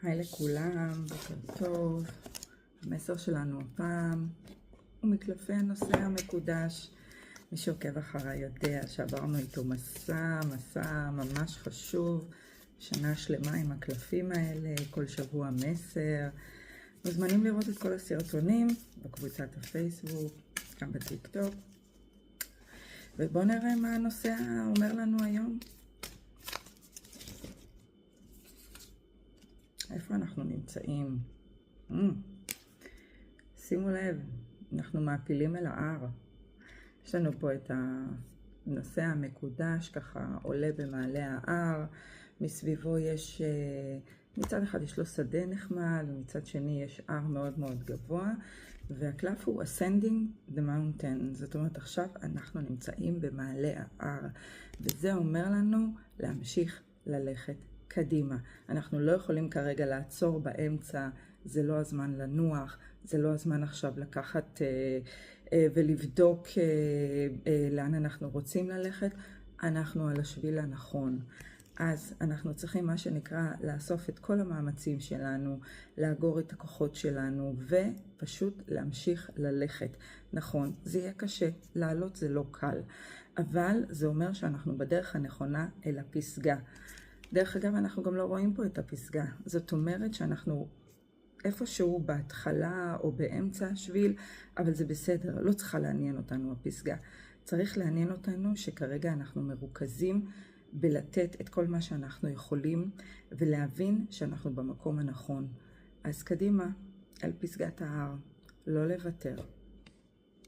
היי לכולם, בוקר טוב. המסר שלנו הפעם הוא מקלפי הנושא המקודש. מי שעוקב אחריי יודע שעברנו איתו מסע ממש חשוב, שנה שלמה עם הקלפים האלה, כל שבוע מסר. מוזמנים לראות את כל הסרטונים בקבוצת הפייסבוק, גם בטיק טוק. ובואו נראה מה הנושא אומר לנו היום. איפה אנחנו נמצאים? שימו לב, אנחנו מעפילים אל ההר. יש לנו פה את הנושא המקודש, ככה עולה במעלה ההר. מסביבו יש, מצד אחד יש לו שדה נחמד, ומצד שני יש הר מאוד מאוד גבוה. והקלף הוא ascending the mountain. זאת אומרת, עכשיו אנחנו נמצאים במעלה ההר. וזה אומר לנו להמשיך ללכת קדימה. אנחנו לא יכולים כרגע לעצור באמצע, זה לא הזמן לנוח, זה לא הזמן עכשיו לקחת ולבדוק לאן אנחנו רוצים ללכת. אנחנו על השביל הנכון. אז אנחנו צריכים מה שנקרא לאסוף את כל המאמצים שלנו, לאגור את הכוחות שלנו ופשוט להמשיך ללכת. נכון, זה יהיה קשה, לעלות זה לא קל, אבל זה אומר שאנחנו בדרך הנכונה אל הפסגה. דרך אגב, אנחנו גם לא רואים פה את הפסגה. זאת אומרת שאנחנו איפשהו בהתחלה או באמצע השביל, אבל זה בסדר, לא צריכה לעניין אותנו הפסגה. צריך לעניין אותנו שכרגע אנחנו מרוכזים בלתת את כל מה שאנחנו יכולים, ולהבין שאנחנו במקום הנכון. אז קדימה, על פסגת ההר, לא לוותר.